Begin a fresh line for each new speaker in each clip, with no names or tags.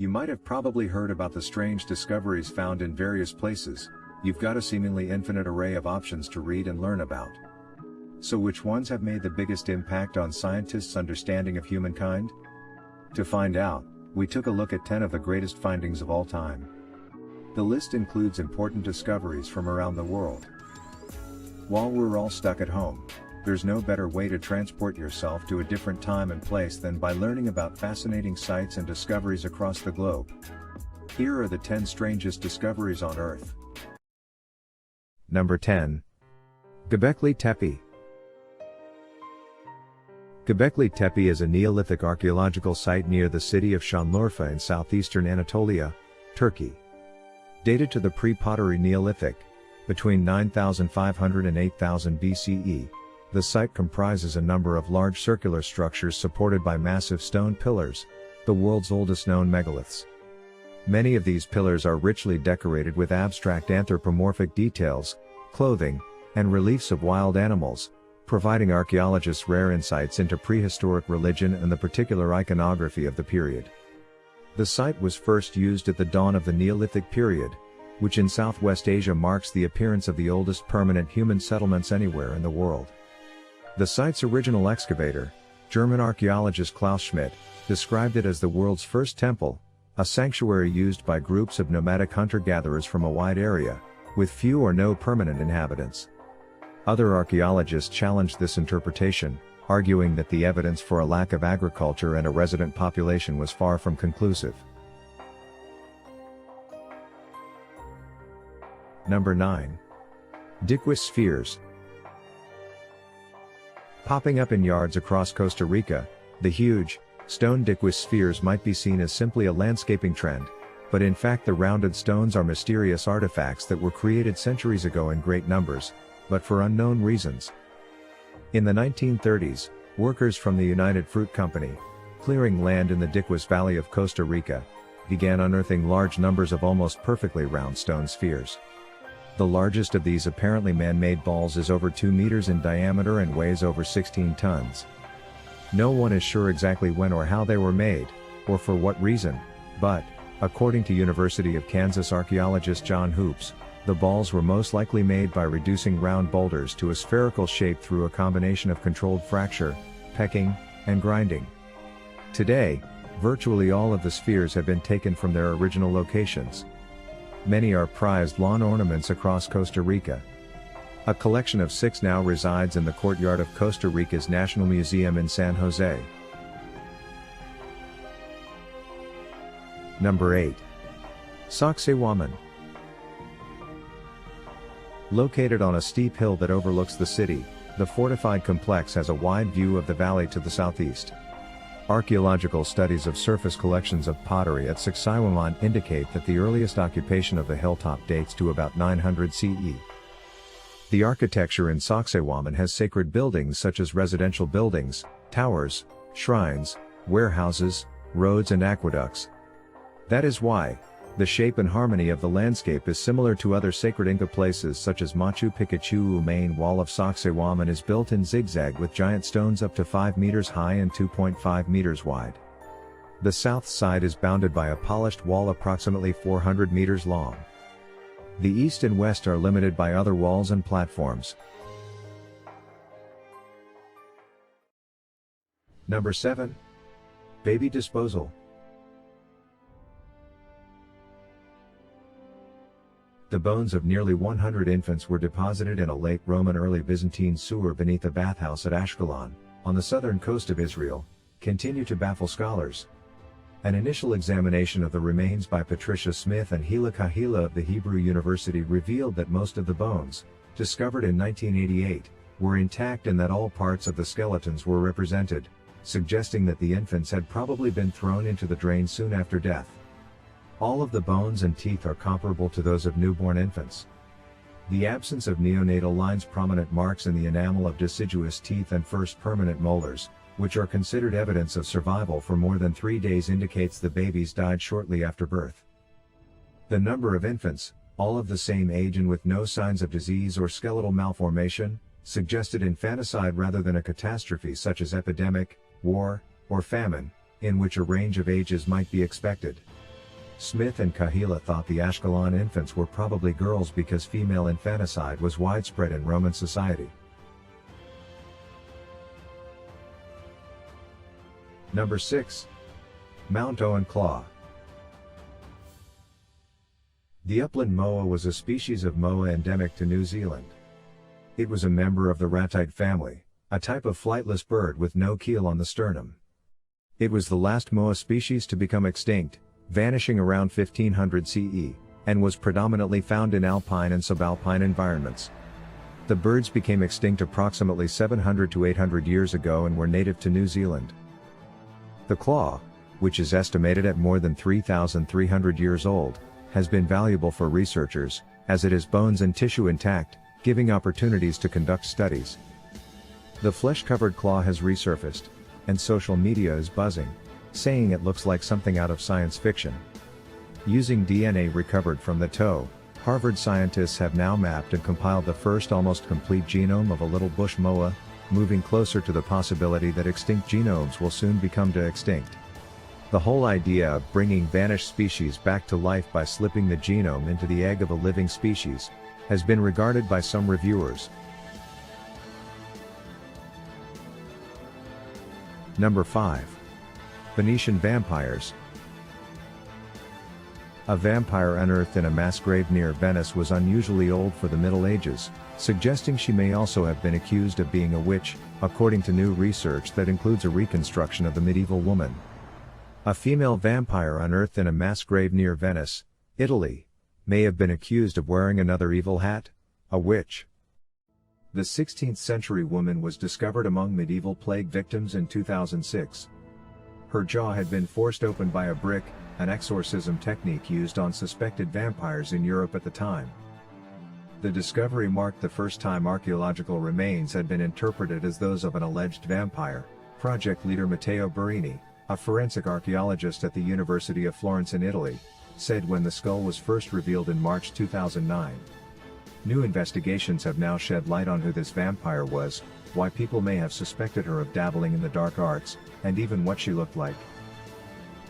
You might have probably heard about the strange discoveries found in various places. You've got a seemingly infinite array of options to read and learn about. So which ones have made the biggest impact on scientists' understanding of humankind? To find out, we took a look at 10 of the greatest findings of all time. The list includes important discoveries from around the world. While we're all stuck at home, there's no better way to transport yourself to a different time and place than by learning about fascinating sights and discoveries across the globe. Here are the 10 strangest discoveries on Earth. Number 10. Gebekli Tepe. Gebekli Tepe is a Neolithic archaeological site near the city of Şanlıurfa in southeastern Anatolia, Turkey. Dated to the pre-pottery Neolithic, between 9,500 and 8,000 BCE, the site comprises a number of large circular structures supported by massive stone pillars, the world's oldest known megaliths. Many of these pillars are richly decorated with abstract anthropomorphic details, clothing, and reliefs of wild animals, providing archaeologists rare insights into prehistoric religion and the particular iconography of the period. The site was first used at the dawn of the Neolithic period, which in Southwest Asia marks the appearance of the oldest permanent human settlements anywhere in the world. The site's original excavator, German archaeologist Klaus Schmidt, described it as the world's first temple, a sanctuary used by groups of nomadic hunter-gatherers from a wide area, with few or no permanent inhabitants. Other archaeologists challenged this interpretation, arguing that the evidence for a lack of agriculture and a resident population was far from conclusive. Number 9. Dikkus spheres. Popping up in yards across Costa Rica, the huge, stone dikkus spheres might be seen as simply a landscaping trend, but in fact the rounded stones are mysterious artifacts that were created centuries ago in great numbers, but for unknown reasons. In the 1930s, workers from the United Fruit Company, clearing land in the Dikkus Valley of Costa Rica, began unearthing large numbers of almost perfectly round stone spheres. The largest of these apparently man-made balls is over 2 meters in diameter and weighs over 16 tons. No one is sure exactly when or how they were made, or for what reason, but, according to University of Kansas archaeologist John Hoops, the balls were most likely made by reducing round boulders to a spherical shape through a combination of controlled fracture, pecking, and grinding. Today, virtually all of the spheres have been taken from their original locations. Many are prized lawn ornaments across Costa Rica. A collection of 6 now resides in the courtyard of Costa Rica's National Museum in San Jose. Number 8. Sacsayhuaman. Located on a steep hill that overlooks the city, the fortified complex has a wide view of the valley to the southeast. Archaeological studies of surface collections of pottery at Sacsayhuaman indicate that the earliest occupation of the hilltop dates to about 900 CE. The architecture in Sacsayhuaman has sacred buildings such as residential buildings, towers, shrines, warehouses, roads and aqueducts. That is why the shape and harmony of the landscape is similar to other sacred Inca places such as Machu Picchu. The main wall of Sacsayhuaman is built in zigzag with giant stones up to 5 meters high and 2.5 meters wide. The south side is bounded by a polished wall approximately 400 meters long. The east and west are limited by other walls and platforms. Number 7. Baby disposal. The bones of nearly 100 infants were deposited in a late Roman early Byzantine sewer beneath a bathhouse at Ashkelon, on the southern coast of Israel, continue to baffle scholars. An initial examination of the remains by Patricia Smith and Hila Kahila of the Hebrew University revealed that most of the bones, discovered in 1988, were intact and that all parts of the skeletons were represented, suggesting that the infants had probably been thrown into the drain soon after death. All of the bones and teeth are comparable to those of newborn infants. The absence of neonatal lines, prominent marks in the enamel of deciduous teeth and first permanent molars, which are considered evidence of survival for more than 3 days, indicates the babies died shortly after birth. The number of infants, all of the same age and with no signs of disease or skeletal malformation, suggested infanticide rather than a catastrophe such as epidemic, war, or famine, in which a range of ages might be expected. Smith and Kahila thought the Ashkelon infants were probably girls because female infanticide was widespread in Roman society. Number 6. Mount Owen Claw. The upland moa was a species of moa endemic to New Zealand. It was a member of the ratite family, a type of flightless bird with no keel on the sternum. It was the last moa species to become extinct, vanishing around 1500 CE, and was predominantly found in alpine and subalpine environments. The birds became extinct approximately 700 to 800 years ago and were native to New Zealand. The claw, which is estimated at more than 3,300 years old, has been valuable for researchers, as it has bones and tissue intact, giving opportunities to conduct studies. The flesh-covered claw has resurfaced, and social media is buzzing, saying it looks like something out of science fiction. Using DNA recovered from the toe, Harvard scientists have now mapped and compiled the first almost complete genome of a little bush moa, moving closer to the possibility that extinct genomes will soon become extinct. The whole idea of bringing vanished species back to life by slipping the genome into the egg of a living species has been regarded by some reviewers. Number 5. Venetian vampires. A vampire unearthed in a mass grave near Venice was unusually old for the Middle Ages, suggesting she may also have been accused of being a witch, according to new research that includes a reconstruction of the medieval woman. A female vampire unearthed in a mass grave near Venice, Italy, may have been accused of wearing another evil hat, a witch. The 16th century woman was discovered among medieval plague victims in 2006. Her jaw had been forced open by a brick, an exorcism technique used on suspected vampires in Europe at the time. The discovery marked the first time archaeological remains had been interpreted as those of an alleged vampire, project leader Matteo Barini, a forensic archaeologist at the University of Florence in Italy, said when the skull was first revealed in March 2009. New investigations have now shed light on who this vampire was, why people may have suspected her of dabbling in the dark arts, and even what she looked like.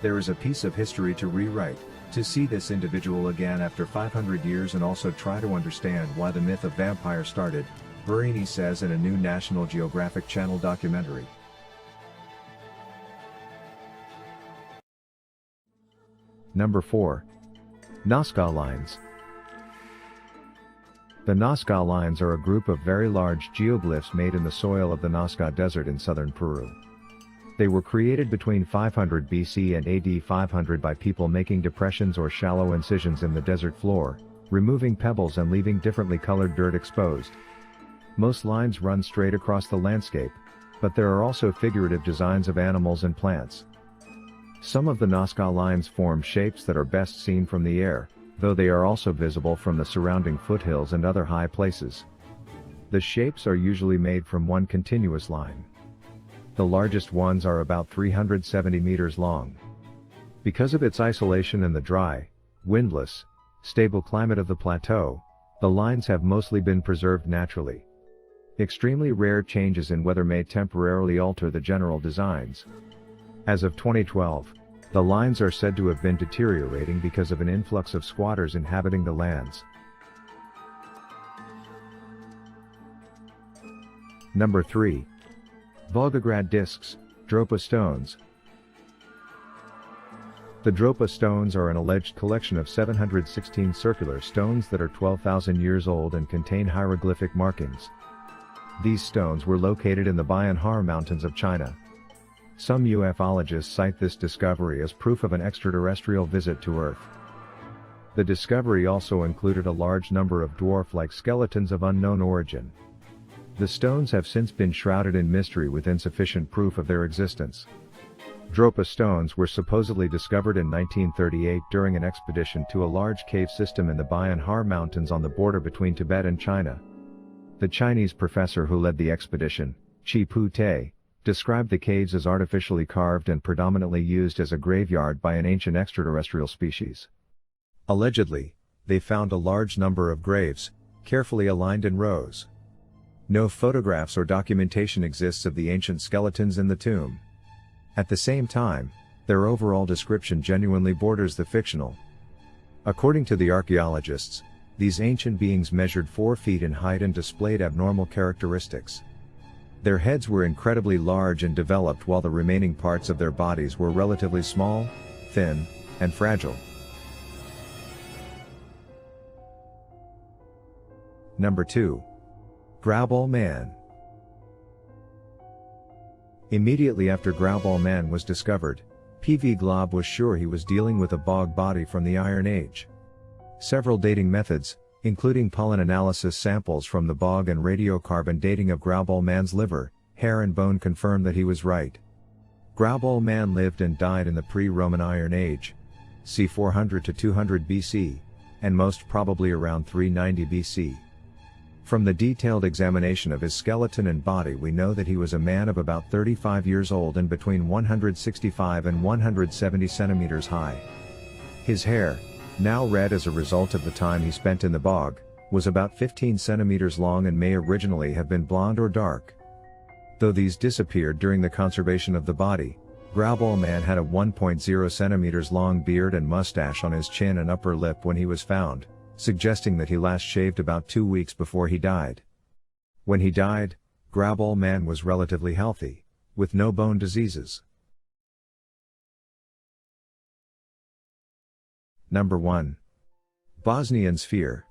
There is a piece of history to rewrite, to see this individual again after 500 years and also try to understand why the myth of vampire started, Barini says in a new National Geographic Channel documentary. Number 4. Nazca lines. The Nazca lines are a group of very large geoglyphs made in the soil of the Nazca Desert in southern Peru. They were created between 500 BC and AD 500 by people making depressions or shallow incisions in the desert floor, removing pebbles and leaving differently colored dirt exposed. Most lines run straight across the landscape, but there are also figurative designs of animals and plants. Some of the Nazca lines form shapes that are best seen from the air, though they are also visible from the surrounding foothills and other high places. The shapes are usually made from one continuous line. The largest ones are about 370 meters long. Because of its isolation in the dry, windless, stable climate of the plateau, the lines have mostly been preserved naturally. Extremely rare changes in weather may temporarily alter the general designs. As of 2012, the lines are said to have been deteriorating because of an influx of squatters inhabiting the lands. Number 3. Voldegrad discs, dropa stones. The dropa stones are an alleged collection of 716 circular stones that are 12,000 years old and contain hieroglyphic markings. These stones were located in the Bianhar Mountains of China. Some ufologists cite this discovery as proof of an extraterrestrial visit to Earth. The discovery also included a large number of dwarf-like skeletons of unknown origin. The stones have since been shrouded in mystery with insufficient proof of their existence. Dropa stones were supposedly discovered in 1938 during an expedition to a large cave system in the Bianhar Mountains on the border between Tibet and China. The Chinese professor who led the expedition, Chi Pu Te, described the caves as artificially carved and predominantly used as a graveyard by an ancient extraterrestrial species. Allegedly, they found a large number of graves, carefully aligned in rows. No photographs or documentation exists of the ancient skeletons in the tomb. At the same time, Their overall description genuinely borders the fictional. According to the archaeologists, these ancient beings measured 4 feet in height and displayed abnormal characteristics. Their heads were incredibly large and developed, while the remaining parts of their bodies were relatively small, thin, and fragile. Number 2. Grauballe Man. Immediately after Grauballe Man was discovered, P.V. Glob was sure he was dealing with a bog body from the Iron Age. Several dating methods, including pollen analysis samples from the bog and radiocarbon dating of Grauballe Man's liver, hair and bone, confirmed that he was right. Grauballe Man lived and died in the pre-Roman Iron Age, c. 400 to 200 BC, and most probably around 390 BC. From the detailed examination of his skeleton and body, we know that he was a man of about 35 years old and between 165 and 170 centimeters high. His hair, now red as a result of the time he spent in the bog, was about 15 centimeters long and may originally have been blonde or dark. Though these disappeared during the conservation of the body, Grauballe Man had a 1.0 centimeters long beard and mustache on his chin and upper lip when he was found, suggesting that he last shaved about 2 weeks before he died. When he died, Grauballe Man was relatively healthy, with no bone diseases. Number 1. Bosnian Sphere.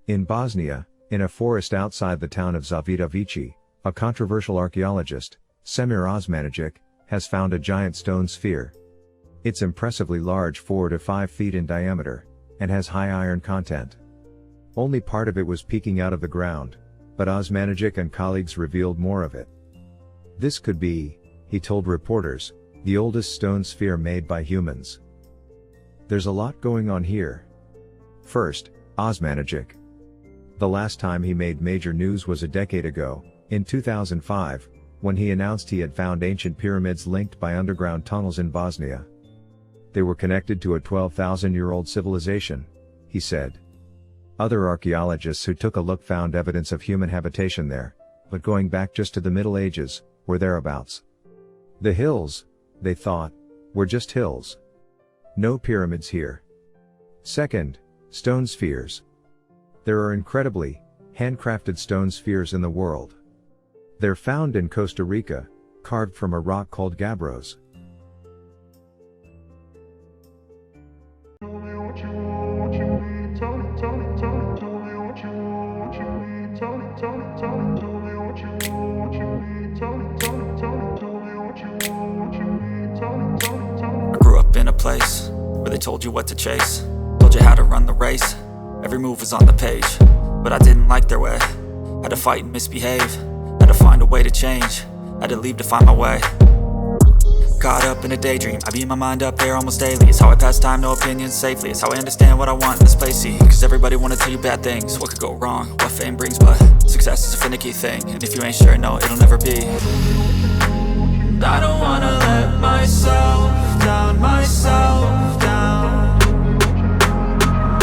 In Bosnia, in a forest outside the town of Zavitovići, a controversial archaeologist, Semir Osmanagić, has found a giant stone sphere. It's impressively large, 4 to 5 feet in diameter, and has high iron content. Only part of it was peeking out of the ground, but Osmanagić and colleagues revealed more of it. This could be, he told reporters, the oldest stone sphere made by humans. There's a lot going on here. First, Osmanagić. The last time he made major news was a decade ago, in 2005, when he announced he had found ancient pyramids linked by underground tunnels in Bosnia. They were connected to a 12,000-year-old civilization, he said. Other archaeologists who took a look found evidence of human habitation there, but going back just to the Middle Ages, or thereabouts. The hills, they thought, were just hills. No pyramids here. Second, stone spheres. There are incredibly handcrafted stone spheres in the world. They're found in Costa Rica, carved from a rock called gabbros.
I grew up in a place where they told you what to chase, told you how to run the race. Every move was on the page, but I didn't like their way. Had to fight and misbehave, had to find a way to change, had to leave to find my way. Caught up in a daydream, I beat my mind up there almost daily. It's how I pass time, no opinions safely. It's how I understand what I want in this place, see. Cause everybody wanna tell you bad things, what could go wrong, what fame brings. But success is a finicky thing, and if you ain't sure, no, it'll never be. I don't wanna let myself down, myself down.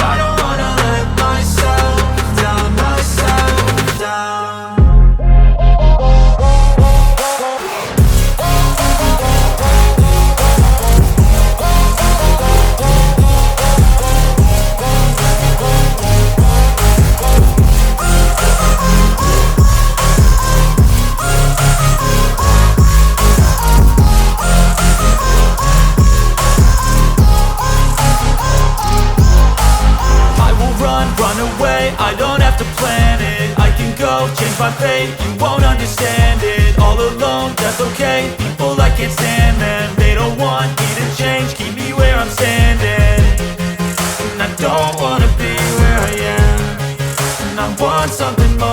I don't wanna let myself down, myself down. I don't have to plan it, I can go change my fate. You won't understand it, all alone, that's okay. People I can't stand them, they don't want me to change, keep me where I'm standing. And I don't wanna be where I am, and I want something more.